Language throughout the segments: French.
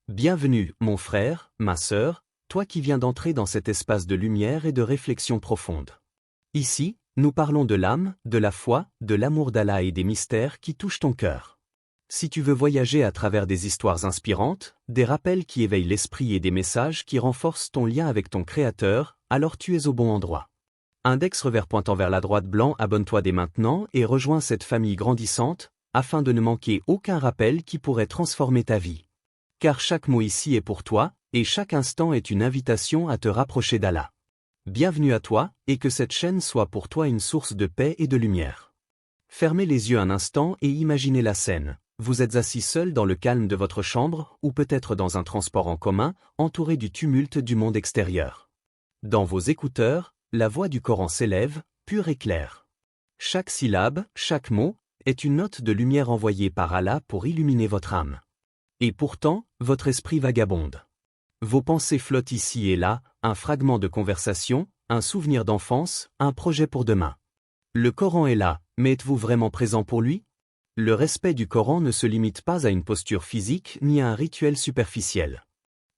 Bienvenue, mon frère, ma sœur, toi qui viens d'entrer dans cet espace de lumière et de réflexion profonde. Ici, nous parlons de l'âme, de la foi, de l'amour d'Allah et des mystères qui touchent ton cœur. Si tu veux voyager à travers des histoires inspirantes, des rappels qui éveillent l'esprit et des messages qui renforcent ton lien avec ton Créateur, alors tu es au bon endroit. Index revers pointant vers la droite blanc, abonne-toi dès maintenant et rejoins cette famille grandissante, afin de ne manquer aucun rappel qui pourrait transformer ta vie. Car chaque mot ici est pour toi, et chaque instant est une invitation à te rapprocher d'Allah. Bienvenue à toi, et que cette chaîne soit pour toi une source de paix et de lumière. Fermez les yeux un instant et imaginez la scène. Vous êtes assis seul dans le calme de votre chambre, ou peut-être dans un transport en commun, entouré du tumulte du monde extérieur. Dans vos écouteurs, la voix du Coran s'élève, pure et claire. Chaque syllabe, chaque mot, est une note de lumière envoyée par Allah pour illuminer votre âme. Et pourtant, votre esprit vagabonde. Vos pensées flottent ici et là, un fragment de conversation, un souvenir d'enfance, un projet pour demain. Le Coran est là, mais êtes-vous vraiment présent pour lui? Le respect du Coran ne se limite pas à une posture physique ni à un rituel superficiel.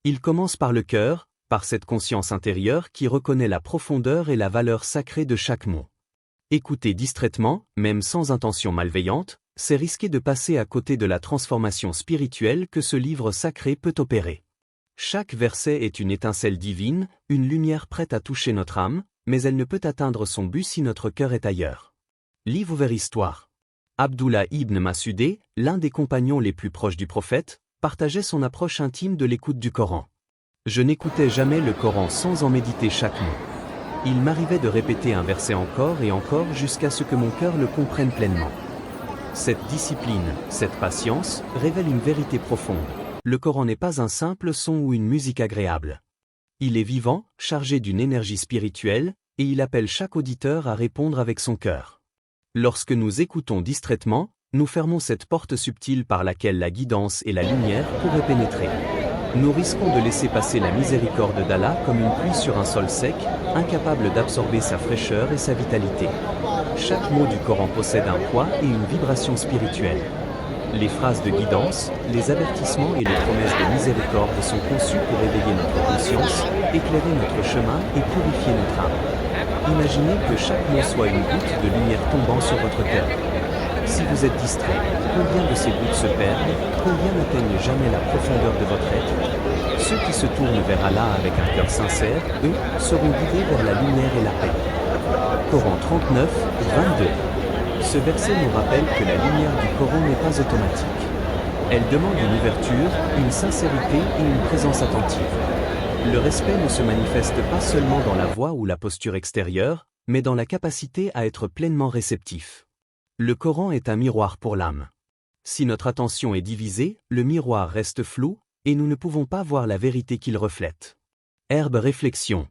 Il commence par le cœur, par cette conscience intérieure qui reconnaît la profondeur et la valeur sacrée de chaque mot. Écouter distraitement, même sans intention malveillante, c'est risquer de passer à côté de la transformation spirituelle que ce livre sacré peut opérer. Chaque verset est une étincelle divine, une lumière prête à toucher notre âme, mais elle ne peut atteindre son but si notre cœur est ailleurs. Livre ouvert histoire. Abdullah ibn Mas'udeh, l'un des compagnons les plus proches du prophète, partageait son approche intime de l'écoute du Coran. Je n'écoutais jamais le Coran sans en méditer chaque mot. Il m'arrivait de répéter un verset encore et encore jusqu'à ce que mon cœur le comprenne pleinement. Cette discipline, cette patience, révèle une vérité profonde. Le Coran n'est pas un simple son ou une musique agréable. Il est vivant, chargé d'une énergie spirituelle, et il appelle chaque auditeur à répondre avec son cœur. Lorsque nous écoutons distraitement, nous fermons cette porte subtile par laquelle la guidance et la lumière pourraient pénétrer. Nous risquons de laisser passer la miséricorde d'Allah comme une pluie sur un sol sec, incapable d'absorber sa fraîcheur et sa vitalité. Chaque mot du Coran possède un poids et une vibration spirituelle. Les phrases de guidance, les avertissements et les promesses de miséricorde sont conçus pour éveiller notre conscience, éclairer notre chemin et purifier notre âme. Imaginez que chaque mot soit une goutte de lumière tombant sur votre cœur. Si vous êtes distrait, combien de ces gouttes se perdent, combien n'atteignent jamais la profondeur de votre être? Ceux qui se tournent vers Allah avec un cœur sincère, eux, seront guidés vers la lumière et la paix. Coran 39, 22. Ce verset nous rappelle que la lumière du Coran n'est pas automatique. Elle demande une ouverture, une sincérité et une présence attentive. Le respect ne se manifeste pas seulement dans la voix ou la posture extérieure, mais dans la capacité à être pleinement réceptif. Le Coran est un miroir pour l'âme. Si notre attention est divisée, le miroir reste flou, et nous ne pouvons pas voir la vérité qu'il reflète. Herbe réflexion.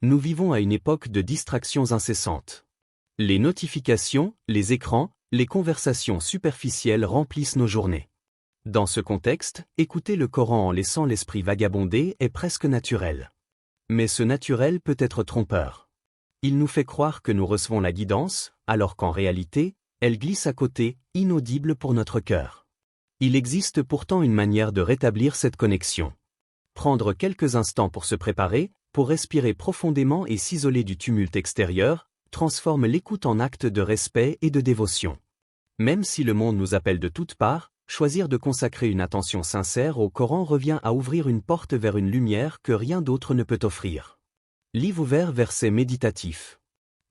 Nous vivons à une époque de distractions incessantes. Les notifications, les écrans, les conversations superficielles remplissent nos journées. Dans ce contexte, écouter le Coran en laissant l'esprit vagabonder est presque naturel. Mais ce naturel peut être trompeur. Il nous fait croire que nous recevons la guidance, alors qu'en réalité, elle glisse à côté, inaudible pour notre cœur. Il existe pourtant une manière de rétablir cette connexion. Prendre quelques instants pour se préparer, pour respirer profondément et s'isoler du tumulte extérieur, transforme l'écoute en acte de respect et de dévotion. Même si le monde nous appelle de toutes parts, choisir de consacrer une attention sincère au Coran revient à ouvrir une porte vers une lumière que rien d'autre ne peut offrir. Livre ouvert, verset méditatif.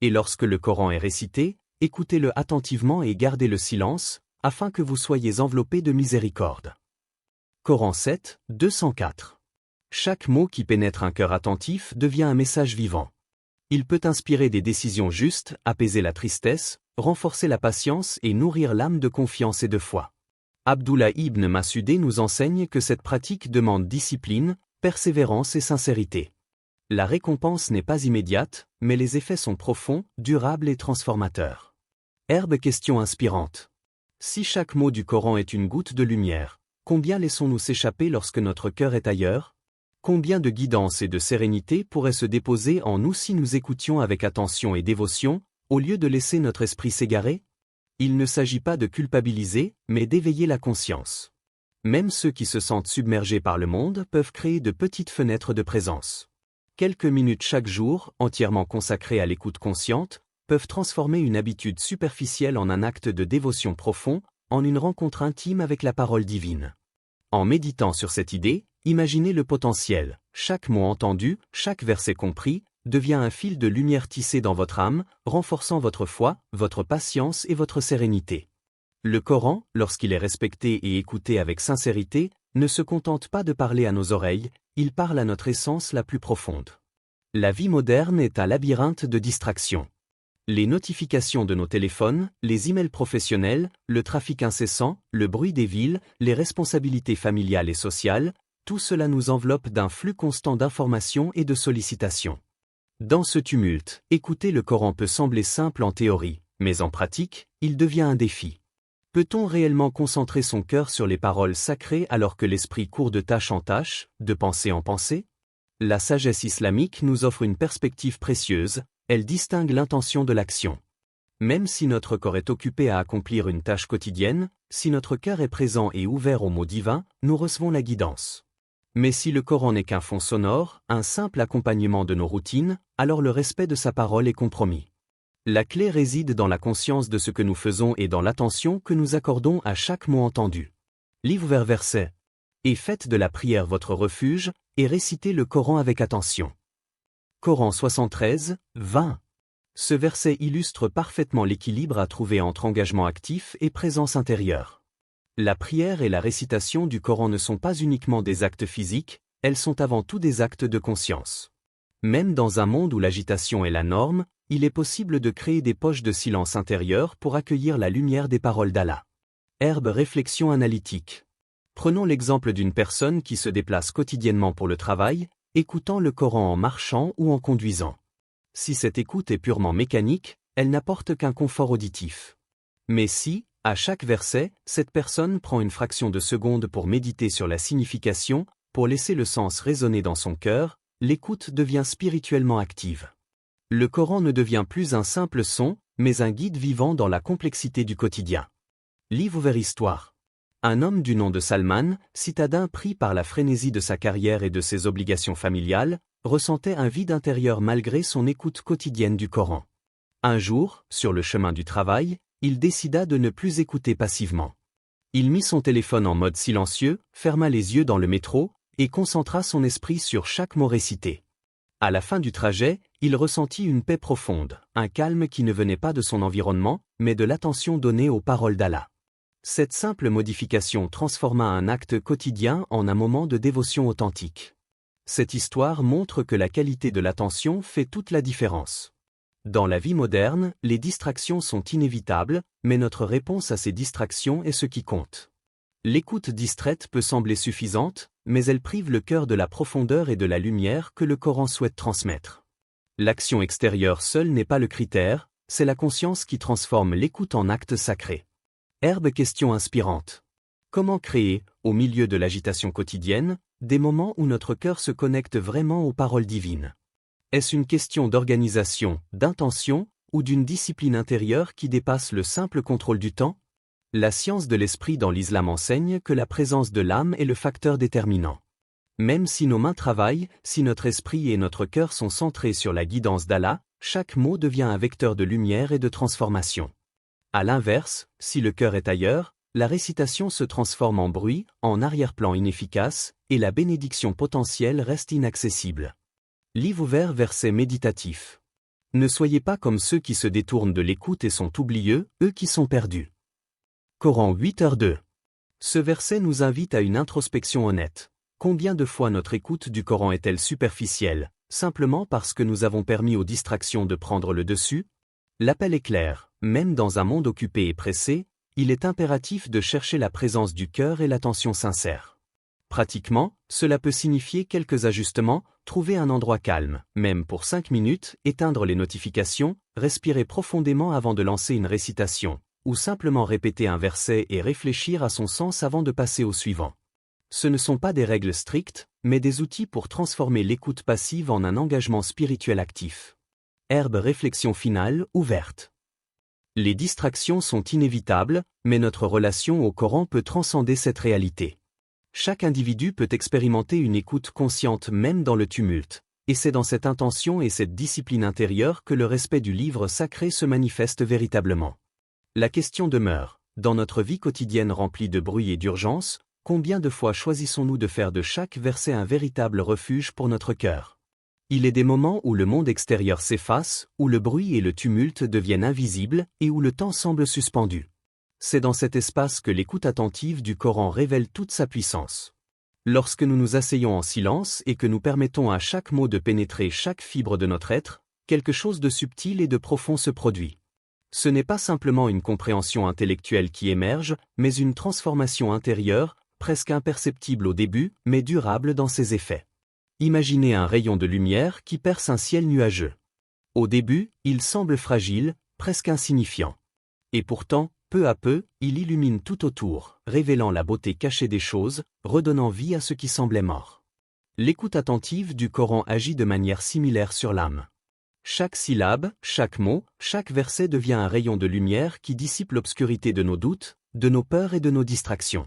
Et lorsque le Coran est récité, écoutez-le attentivement et gardez le silence, afin que vous soyez enveloppés de miséricorde. Coran 7, 204. Chaque mot qui pénètre un cœur attentif devient un message vivant. Il peut inspirer des décisions justes, apaiser la tristesse, renforcer la patience et nourrir l'âme de confiance et de foi. Abdullah ibn Mas'udeh nous enseigne que cette pratique demande discipline, persévérance et sincérité. La récompense n'est pas immédiate, mais les effets sont profonds, durables et transformateurs. Herbe question inspirante. Si chaque mot du Coran est une goutte de lumière, combien laissons-nous s'échapper lorsque notre cœur est ailleurs? Combien de guidance et de sérénité pourraient se déposer en nous si nous écoutions avec attention et dévotion, au lieu de laisser notre esprit s'égarer? Il ne s'agit pas de culpabiliser, mais d'éveiller la conscience. Même ceux qui se sentent submergés par le monde peuvent créer de petites fenêtres de présence. Quelques minutes chaque jour, entièrement consacrées à l'écoute consciente, peuvent transformer une habitude superficielle en un acte de dévotion profond, en une rencontre intime avec la parole divine. En méditant sur cette idée, imaginez le potentiel. Chaque mot entendu, chaque verset compris, devient un fil de lumière tissé dans votre âme, renforçant votre foi, votre patience et votre sérénité. Le Coran, lorsqu'il est respecté et écouté avec sincérité, ne se contente pas de parler à nos oreilles, il parle à notre essence la plus profonde. La vie moderne est un labyrinthe de distractions. Les notifications de nos téléphones, les emails professionnels, le trafic incessant, le bruit des villes, les responsabilités familiales et sociales, tout cela nous enveloppe d'un flux constant d'informations et de sollicitations. Dans ce tumulte, écouter le Coran peut sembler simple en théorie, mais en pratique, il devient un défi. Peut-on réellement concentrer son cœur sur les paroles sacrées alors que l'esprit court de tâche en tâche, de pensée en pensée? La sagesse islamique nous offre une perspective précieuse, elle distingue l'intention de l'action. Même si notre corps est occupé à accomplir une tâche quotidienne, si notre cœur est présent et ouvert aux mots divins, nous recevons la guidance. Mais si le Coran n'est qu'un fond sonore, un simple accompagnement de nos routines, alors le respect de sa parole est compromis. La clé réside dans la conscience de ce que nous faisons et dans l'attention que nous accordons à chaque mot entendu. Livre vers verset. Et faites de la prière votre refuge, et récitez le Coran avec attention. Coran 73, 20. Ce verset illustre parfaitement l'équilibre à trouver entre engagement actif et présence intérieure. La prière et la récitation du Coran ne sont pas uniquement des actes physiques, elles sont avant tout des actes de conscience. Même dans un monde où l'agitation est la norme, il est possible de créer des poches de silence intérieur pour accueillir la lumière des paroles d'Allah. Herbe réflexion analytique. Prenons l'exemple d'une personne qui se déplace quotidiennement pour le travail, écoutant le Coran en marchant ou en conduisant. Si cette écoute est purement mécanique, elle n'apporte qu'un confort auditif. Mais si, à chaque verset, cette personne prend une fraction de seconde pour méditer sur la signification, pour laisser le sens résonner dans son cœur, l'écoute devient spirituellement active. Le Coran ne devient plus un simple son, mais un guide vivant dans la complexité du quotidien. Livre ouvert histoire. Un homme du nom de Salman, citadin pris par la frénésie de sa carrière et de ses obligations familiales, ressentait un vide intérieur malgré son écoute quotidienne du Coran. Un jour, sur le chemin du travail, il décida de ne plus écouter passivement. Il mit son téléphone en mode silencieux, ferma les yeux dans le métro, et concentra son esprit sur chaque mot récité. À la fin du trajet, il ressentit une paix profonde, un calme qui ne venait pas de son environnement, mais de l'attention donnée aux paroles d'Allah. Cette simple modification transforma un acte quotidien en un moment de dévotion authentique. Cette histoire montre que la qualité de l'attention fait toute la différence. Dans la vie moderne, les distractions sont inévitables, mais notre réponse à ces distractions est ce qui compte. L'écoute distraite peut sembler suffisante, mais elle prive le cœur de la profondeur et de la lumière que le Coran souhaite transmettre. L'action extérieure seule n'est pas le critère, c'est la conscience qui transforme l'écoute en acte sacré. Herbe question inspirante. Comment créer, au milieu de l'agitation quotidienne, des moments où notre cœur se connecte vraiment aux paroles divines? Est-ce une question d'organisation, d'intention, ou d'une discipline intérieure qui dépasse le simple contrôle du temps? La science de l'esprit dans l'islam enseigne que la présence de l'âme est le facteur déterminant. Même si nos mains travaillent, si notre esprit et notre cœur sont centrés sur la guidance d'Allah, chaque mot devient un vecteur de lumière et de transformation. À l'inverse, si le cœur est ailleurs, la récitation se transforme en bruit, en arrière-plan inefficace, et la bénédiction potentielle reste inaccessible. Livre ouvert verset méditatif. Ne soyez pas comme ceux qui se détournent de l'écoute et sont oublieux, eux qui sont perdus. Coran 8h2. Ce verset nous invite à une introspection honnête. Combien de fois notre écoute du Coran est-elle superficielle, simplement parce que nous avons permis aux distractions de prendre le dessus? L'appel est clair, même dans un monde occupé et pressé, il est impératif de chercher la présence du cœur et l'attention sincère. Pratiquement, cela peut signifier quelques ajustements, trouver un endroit calme, même pour 5 minutes, éteindre les notifications, respirer profondément avant de lancer une récitation, ou simplement répéter un verset et réfléchir à son sens avant de passer au suivant. Ce ne sont pas des règles strictes, mais des outils pour transformer l'écoute passive en un engagement spirituel actif. Herbe réflexion finale ouverte. Les distractions sont inévitables, mais notre relation au Coran peut transcender cette réalité. Chaque individu peut expérimenter une écoute consciente même dans le tumulte, et c'est dans cette intention et cette discipline intérieure que le respect du livre sacré se manifeste véritablement. La question demeure, dans notre vie quotidienne remplie de bruit et d'urgence, combien de fois choisissons-nous de faire de chaque verset un véritable refuge pour notre cœur? Il est des moments où le monde extérieur s'efface, où le bruit et le tumulte deviennent invisibles et où le temps semble suspendu. C'est dans cet espace que l'écoute attentive du Coran révèle toute sa puissance. Lorsque nous nous asseyons en silence et que nous permettons à chaque mot de pénétrer chaque fibre de notre être, quelque chose de subtil et de profond se produit. Ce n'est pas simplement une compréhension intellectuelle qui émerge, mais une transformation intérieure, presque imperceptible au début, mais durable dans ses effets. Imaginez un rayon de lumière qui perce un ciel nuageux. Au début, il semble fragile, presque insignifiant. Et pourtant, peu à peu, il illumine tout autour, révélant la beauté cachée des choses, redonnant vie à ce qui semblait mort. L'écoute attentive du Coran agit de manière similaire sur l'âme. Chaque syllabe, chaque mot, chaque verset devient un rayon de lumière qui dissipe l'obscurité de nos doutes, de nos peurs et de nos distractions.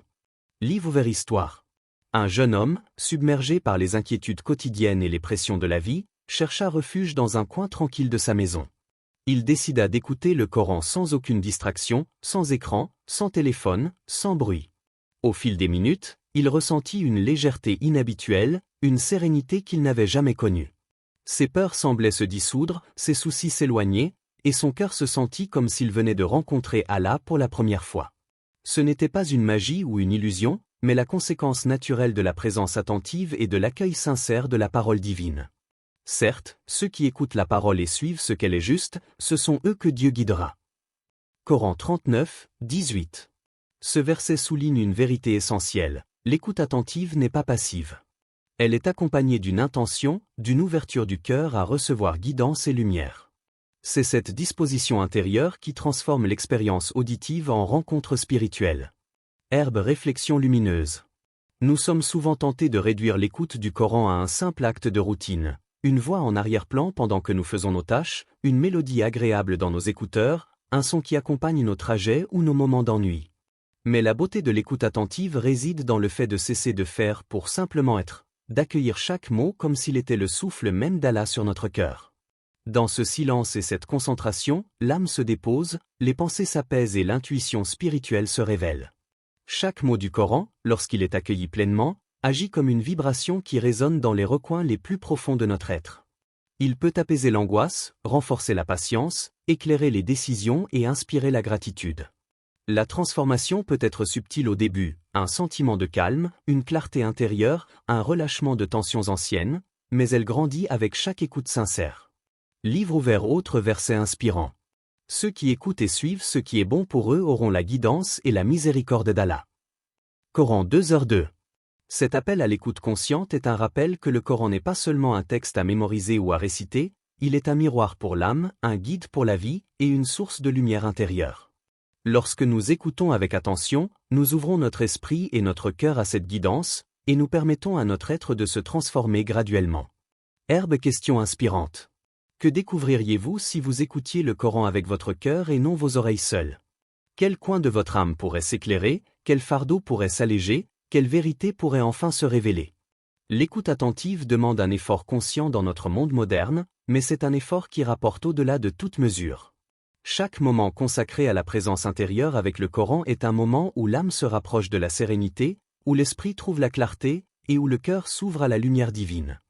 Livre ouvert histoire. Un jeune homme, submergé par les inquiétudes quotidiennes et les pressions de la vie, chercha refuge dans un coin tranquille de sa maison. Il décida d'écouter le Coran sans aucune distraction, sans écran, sans téléphone, sans bruit. Au fil des minutes, il ressentit une légèreté inhabituelle, une sérénité qu'il n'avait jamais connue. Ses peurs semblaient se dissoudre, ses soucis s'éloigner, et son cœur se sentit comme s'il venait de rencontrer Allah pour la première fois. Ce n'était pas une magie ou une illusion, mais la conséquence naturelle de la présence attentive et de l'accueil sincère de la parole divine. Certes, ceux qui écoutent la parole et suivent ce qu'elle est juste, ce sont eux que Dieu guidera. Coran 39, 18. Ce verset souligne une vérité essentielle, l'écoute attentive n'est pas passive. Elle est accompagnée d'une intention, d'une ouverture du cœur à recevoir guidance et lumière. C'est cette disposition intérieure qui transforme l'expérience auditive en rencontre spirituelle. Herbe réflexion lumineuse. Nous sommes souvent tentés de réduire l'écoute du Coran à un simple acte de routine. Une voix en arrière-plan pendant que nous faisons nos tâches, une mélodie agréable dans nos écouteurs, un son qui accompagne nos trajets ou nos moments d'ennui. Mais la beauté de l'écoute attentive réside dans le fait de cesser de faire pour simplement être, d'accueillir chaque mot comme s'il était le souffle même d'Allah sur notre cœur. Dans ce silence et cette concentration, l'âme se dépose, les pensées s'apaisent et l'intuition spirituelle se révèle. Chaque mot du Coran, lorsqu'il est accueilli pleinement, agit comme une vibration qui résonne dans les recoins les plus profonds de notre être. Il peut apaiser l'angoisse, renforcer la patience, éclairer les décisions et inspirer la gratitude. La transformation peut être subtile au début, un sentiment de calme, une clarté intérieure, un relâchement de tensions anciennes, mais elle grandit avec chaque écoute sincère. Livre ouvert autre verset inspirant. Ceux qui écoutent et suivent ce qui est bon pour eux auront la guidance et la miséricorde d'Allah. Coran 2h2. Cet appel à l'écoute consciente est un rappel que le Coran n'est pas seulement un texte à mémoriser ou à réciter, il est un miroir pour l'âme, un guide pour la vie et une source de lumière intérieure. Lorsque nous écoutons avec attention, nous ouvrons notre esprit et notre cœur à cette guidance, et nous permettons à notre être de se transformer graduellement. Herbe question inspirante. Que découvririez-vous si vous écoutiez le Coran avec votre cœur et non vos oreilles seules? Quel coin de votre âme pourrait s'éclairer, quel fardeau pourrait s'alléger, quelle vérité pourrait enfin se révéler? L'écoute attentive demande un effort conscient dans notre monde moderne, mais c'est un effort qui rapporte au-delà de toute mesure. Chaque moment consacré à la présence intérieure avec le Coran est un moment où l'âme se rapproche de la sérénité, où l'esprit trouve la clarté, et où le cœur s'ouvre à la lumière divine.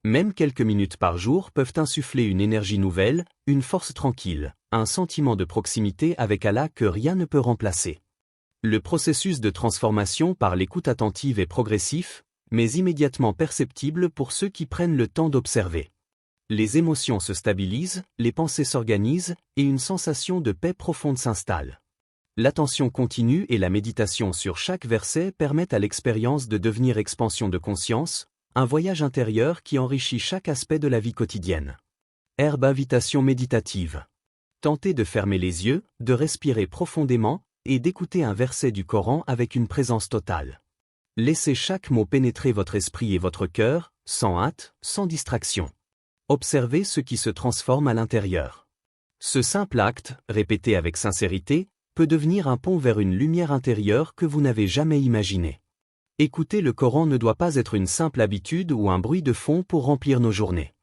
Même quelques minutes par jour peuvent insuffler une énergie nouvelle, une force tranquille, un sentiment de proximité avec Allah que rien ne peut remplacer. Le processus de transformation par l'écoute attentive est progressif, mais immédiatement perceptible pour ceux qui prennent le temps d'observer. Les émotions se stabilisent, les pensées s'organisent, et une sensation de paix profonde s'installe. L'attention continue et la méditation sur chaque verset permettent à l'expérience de devenir expansion de conscience, un voyage intérieur qui enrichit chaque aspect de la vie quotidienne. Herbe invitation méditative. Tentez de fermer les yeux, de respirer profondément, et d'écouter un verset du Coran avec une présence totale. Laissez chaque mot pénétrer votre esprit et votre cœur, sans hâte, sans distraction. Observez ce qui se transforme à l'intérieur. Ce simple acte, répété avec sincérité, peut devenir un pont vers une lumière intérieure que vous n'avez jamais imaginée. Écouter le Coran ne doit pas être une simple habitude ou un bruit de fond pour remplir nos journées.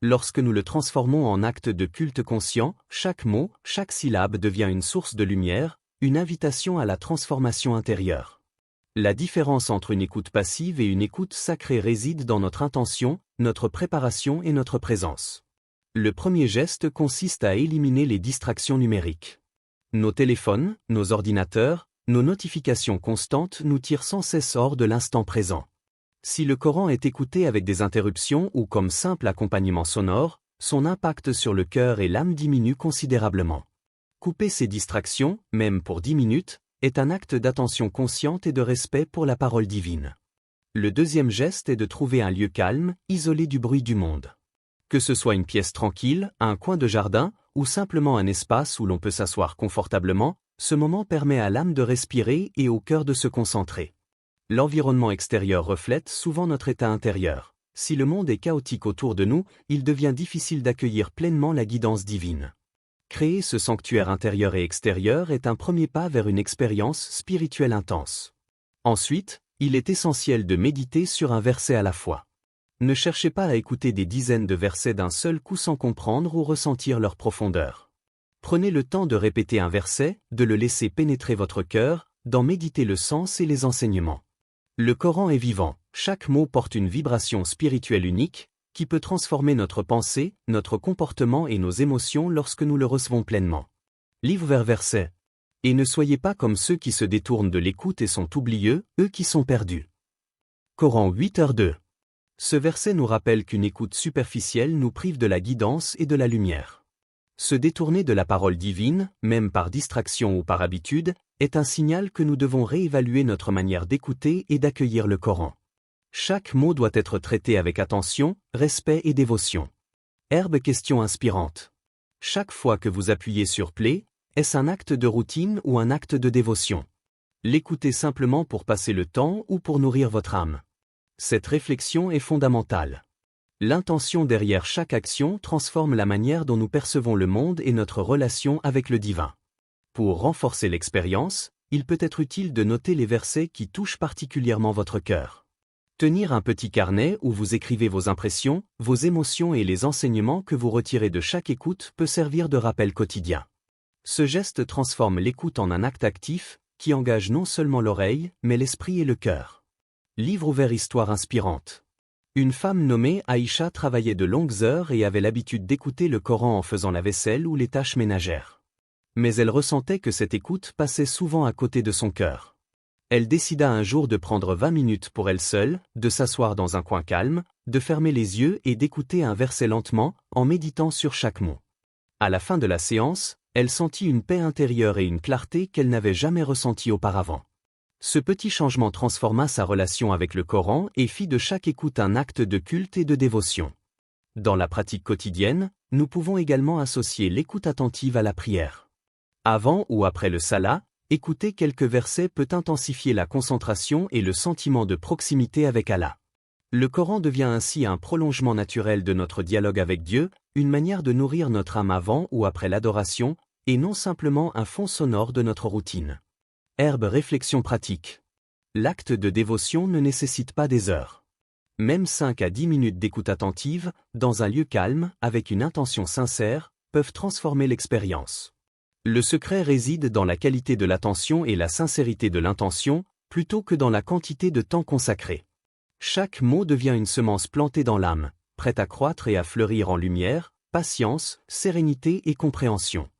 Lorsque nous le transformons en acte de culte conscient, chaque mot, chaque syllabe devient une source de lumière, une invitation à la transformation intérieure. La différence entre une écoute passive et une écoute sacrée réside dans notre intention, notre préparation et notre présence. Le premier geste consiste à éliminer les distractions numériques. Nos téléphones, nos ordinateurs, nos notifications constantes nous tirent sans cesse hors de l'instant présent. Si le Coran est écouté avec des interruptions ou comme simple accompagnement sonore, son impact sur le cœur et l'âme diminue considérablement. Couper ces distractions, même pour 10 minutes, est un acte d'attention consciente et de respect pour la parole divine. Le deuxième geste est de trouver un lieu calme, isolé du bruit du monde. Que ce soit une pièce tranquille, un coin de jardin, ou simplement un espace où l'on peut s'asseoir confortablement, ce moment permet à l'âme de respirer et au cœur de se concentrer. L'environnement extérieur reflète souvent notre état intérieur. Si le monde est chaotique autour de nous, il devient difficile d'accueillir pleinement la guidance divine. Créer ce sanctuaire intérieur et extérieur est un premier pas vers une expérience spirituelle intense. Ensuite, il est essentiel de méditer sur un verset à la fois. Ne cherchez pas à écouter des dizaines de versets d'un seul coup sans comprendre ou ressentir leur profondeur. Prenez le temps de répéter un verset, de le laisser pénétrer votre cœur, d'en méditer le sens et les enseignements. Le Coran est vivant, chaque mot porte une vibration spirituelle unique, qui peut transformer notre pensée, notre comportement et nos émotions lorsque nous le recevons pleinement. Livre vers verset. Et ne soyez pas comme ceux qui se détournent de l'écoute et sont oublieux, eux qui sont perdus. Coran 8h2. Ce verset nous rappelle qu'une écoute superficielle nous prive de la guidance et de la lumière. Se détourner de la parole divine, même par distraction ou par habitude, est un signal que nous devons réévaluer notre manière d'écouter et d'accueillir le Coran. Chaque mot doit être traité avec attention, respect et dévotion. Herbe question inspirante. Chaque fois que vous appuyez sur Play, est-ce un acte de routine ou un acte de dévotion? L'écoutez simplement pour passer le temps ou pour nourrir votre âme. Cette réflexion est fondamentale. L'intention derrière chaque action transforme la manière dont nous percevons le monde et notre relation avec le divin. Pour renforcer l'expérience, il peut être utile de noter les versets qui touchent particulièrement votre cœur. Tenir un petit carnet où vous écrivez vos impressions, vos émotions et les enseignements que vous retirez de chaque écoute peut servir de rappel quotidien. Ce geste transforme l'écoute en un acte actif, qui engage non seulement l'oreille, mais l'esprit et le cœur. Livre ouvert histoire inspirante. Une femme nommée Aïcha travaillait de longues heures et avait l'habitude d'écouter le Coran en faisant la vaisselle ou les tâches ménagères. Mais elle ressentait que cette écoute passait souvent à côté de son cœur. Elle décida un jour de prendre 20 minutes pour elle seule, de s'asseoir dans un coin calme, de fermer les yeux et d'écouter un verset lentement, en méditant sur chaque mot. À la fin de la séance, elle sentit une paix intérieure et une clarté qu'elle n'avait jamais ressentie auparavant. Ce petit changement transforma sa relation avec le Coran et fit de chaque écoute un acte de culte et de dévotion. Dans la pratique quotidienne, nous pouvons également associer l'écoute attentive à la prière. Avant ou après le salat, écouter quelques versets peut intensifier la concentration et le sentiment de proximité avec Allah. Le Coran devient ainsi un prolongement naturel de notre dialogue avec Dieu, une manière de nourrir notre âme avant ou après l'adoration, et non simplement un fond sonore de notre routine. Herbe réflexion pratique. L'acte de dévotion ne nécessite pas des heures. Même 5 à 10 minutes d'écoute attentive, dans un lieu calme, avec une intention sincère, peuvent transformer l'expérience. Le secret réside dans la qualité de l'attention et la sincérité de l'intention, plutôt que dans la quantité de temps consacré. Chaque mot devient une semence plantée dans l'âme, prête à croître et à fleurir en lumière, patience, sérénité et compréhension.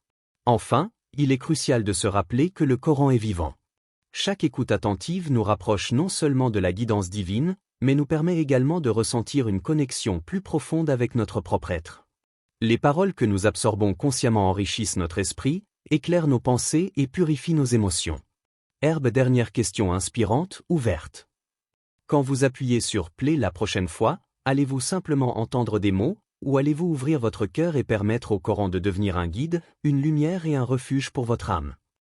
Enfin, il est crucial de se rappeler que le Coran est vivant. Chaque écoute attentive nous rapproche non seulement de la guidance divine, mais nous permet également de ressentir une connexion plus profonde avec notre propre être. Les paroles que nous absorbons consciemment enrichissent notre esprit, éclairent nos pensées et purifient nos émotions. Herbe dernière question inspirante, ouverte. Quand vous appuyez sur Play la prochaine fois, allez-vous simplement entendre des mots, ou allez-vous ouvrir votre cœur et permettre au Coran de devenir un guide, une lumière et un refuge pour votre âme?